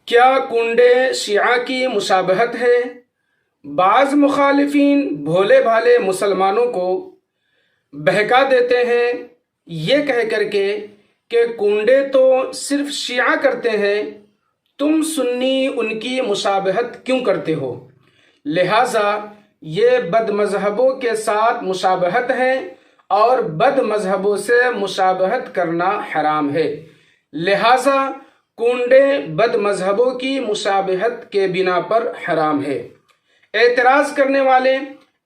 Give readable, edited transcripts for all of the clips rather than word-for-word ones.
کیا کنڈے شیعہ کی مشابہت ہے؟ بعض مخالفین بھولے بھالے مسلمانوں کو بہکا دیتے ہیں یہ کہہ کر کے کہ کنڈے تو صرف شیعہ کرتے ہیں، تم سنی ان کی مشابہت کیوں کرتے ہو؟ لہٰذا یہ بد مذہبوں کے ساتھ مشابہت ہے اور بد مذہبوں سے مشابہت کرنا حرام ہے، لہٰذا کنڈے بد مذہبوں کی مشابہت کے بنا پر حرام ہے۔ اعتراض کرنے والے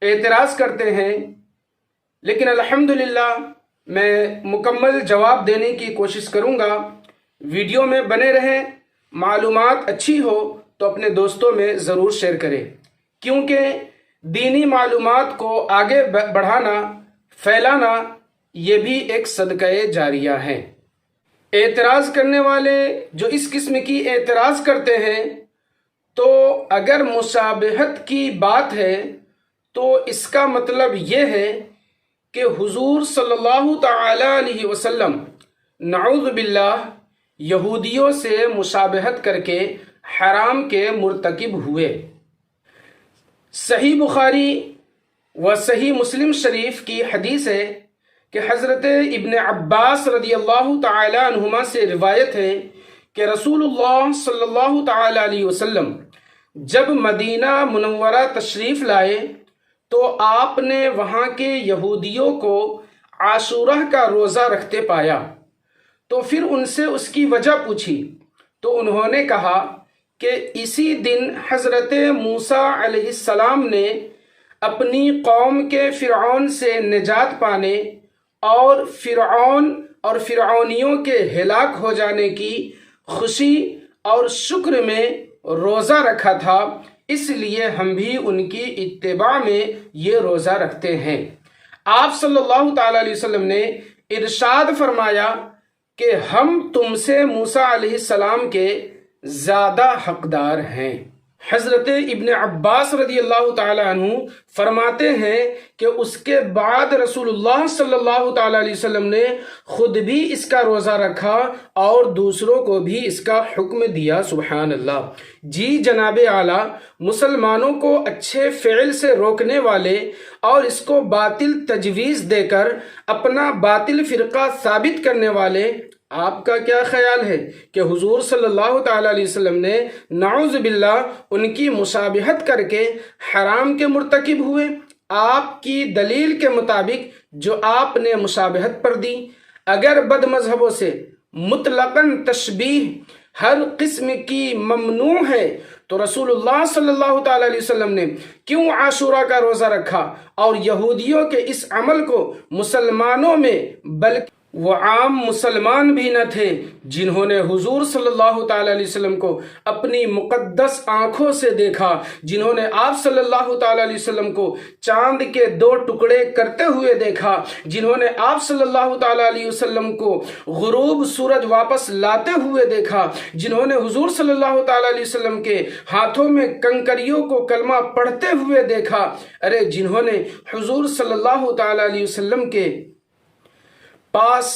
اعتراض کرتے ہیں، لیکن الحمدللہ میں مکمل جواب دینے کی کوشش کروں گا۔ ویڈیو میں بنے رہیں، معلومات اچھی ہو تو اپنے دوستوں میں ضرور شیئر کریں، کیونکہ دینی معلومات کو آگے بڑھانا، پھیلانا یہ بھی ایک صدقہ جاریہ ہے۔ اعتراض کرنے والے جو اس قسم کی اعتراض کرتے ہیں تو اگر مشابہت کی بات ہے تو اس کا مطلب یہ ہے کہ حضور صلی اللہ تعالی علیہ وسلم نعوذ باللہ یہودیوں سے مشابہت کر کے حرام کے مرتکب ہوئے۔ صحیح بخاری و صحیح مسلم شریف کی حدیث ہے کہ حضرت ابن عباس رضی اللہ تعالی عنہما سے روایت ہے کہ رسول اللہ صلی اللہ تعالی علیہ وسلم جب مدینہ منورہ تشریف لائے تو آپ نے وہاں کے یہودیوں کو عاشورہ کا روزہ رکھتے پایا، تو پھر ان سے اس کی وجہ پوچھی تو انہوں نے کہا کہ اسی دن حضرت موسیٰ علیہ السلام نے اپنی قوم کے فرعون سے نجات پانے اور فرعون اور فرعونیوں کے ہلاک ہو جانے کی خوشی اور شکر میں روزہ رکھا تھا، اس لیے ہم بھی ان کی اتباع میں یہ روزہ رکھتے ہیں۔ آپ صلی اللہ تعالی علیہ وسلم نے ارشاد فرمایا کہ ہم تم سے موسیٰ علیہ السلام کے زیادہ حقدار ہیں۔ حضرت ابن عباس رضی اللہ تعالی عنہ فرماتے ہیں کہ اس کے بعد رسول اللہ صلی اللہ تعالی علیہ وسلم نے خود بھی اس کا روزہ رکھا اور دوسروں کو بھی اس کا حکم دیا۔ سبحان اللہ۔ جی جناب اعلیٰ، مسلمانوں کو اچھے فعل سے روکنے والے اور اس کو باطل تجویز دے کر اپنا باطل فرقہ ثابت کرنے والے، آپ کا کیا خیال ہے کہ حضور صلی اللہ تعالی علیہ وسلم نے نعوذ باللہ ان کی مشابہت کر کے حرام کے مرتکب ہوئے؟ آپ کی دلیل کے مطابق جو آپ نے مشابہت پر دی، اگر بد مذہبوں سے مطلقاً تشبیہ ہر قسم کی ممنوع ہے تو رسول اللہ صلی اللہ تعالی علیہ وسلم نے کیوں عاشورہ کا روزہ رکھا اور یہودیوں کے اس عمل کو مسلمانوں میں، بلکہ وہ عام مسلمان بھی نہ تھے جنہوں نے حضور صلی اللہ تعالی علیہ وسلم کو اپنی مقدس آنکھوں سے دیکھا، جنہوں نے آپ صلی اللہ تعالی علیہ وسلم کو چاند کے 2 ٹکڑے کرتے ہوئے دیکھا، جنہوں نے آپ صلی اللہ تعالی علیہ وسلم کو غروب سورج واپس لاتے ہوئے دیکھا، جنہوں نے حضور صلی اللہ تعالی علیہ وسلم کے ہاتھوں میں کنکریوں کو کلمہ پڑھتے ہوئے دیکھا، ارے جنہوں نے حضور صلی اللہ تعالی علیہ وسلم کے پاس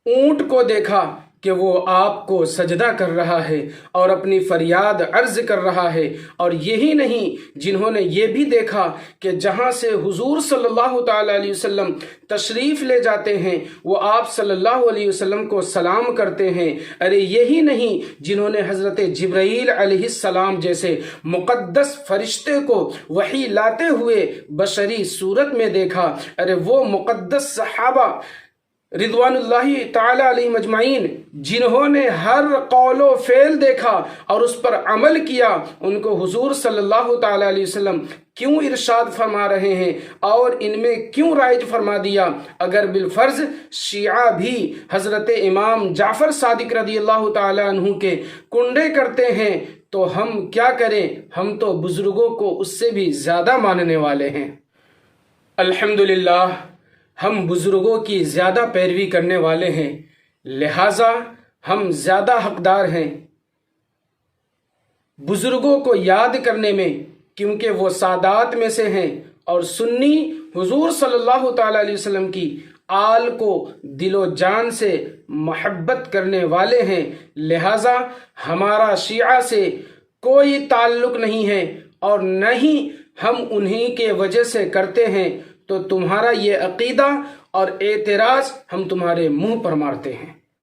اونٹ کو دیکھا کہ وہ آپ کو سجدہ کر رہا ہے اور اپنی فریاد عرض کر رہا ہے، اور یہی نہیں جنہوں نے یہ بھی دیکھا کہ جہاں سے حضور صلی اللہ تعالی علیہ وسلم تشریف لے جاتے ہیں وہ آپ صلی اللہ علیہ وسلم کو سلام کرتے ہیں، ارے یہی نہیں جنہوں نے حضرت جبرائیل علیہ السلام جیسے مقدس فرشتے کو وحی لاتے ہوئے بشری صورت میں دیکھا، ارے وہ مقدس صحابہ رضوان اللہ تعالی علیہ مجمعین جنہوں نے ہر قول و فعل دیکھا اور اس پر عمل کیا، ان کو حضور صلی اللہ تعالی علیہ وسلم کیوں ارشاد فرما رہے ہیں اور ان میں کیوں رائج فرما دیا؟ اگر بالفرض شیعہ بھی حضرت امام جعفر صادق رضی اللہ تعالی عنہ کے کنڈے کرتے ہیں تو ہم کیا کریں؟ ہم تو بزرگوں کو اس سے بھی زیادہ ماننے والے ہیں۔ الحمدللہ ہم بزرگوں کی زیادہ پیروی کرنے والے ہیں، لہٰذا ہم زیادہ حقدار ہیں بزرگوں کو یاد کرنے میں، کیونکہ وہ سادات میں سے ہیں اور سنی حضور صلی اللہ تعالی علیہ وسلم کی آل کو دل و جان سے محبت کرنے والے ہیں، لہٰذا ہمارا شیعہ سے کوئی تعلق نہیں ہے اور نہ ہی ہم انہی کے وجہ سے کرتے ہیں، تو تمہارا یہ عقیدہ اور اعتراض ہم تمہارے منہ پر مارتے ہیں۔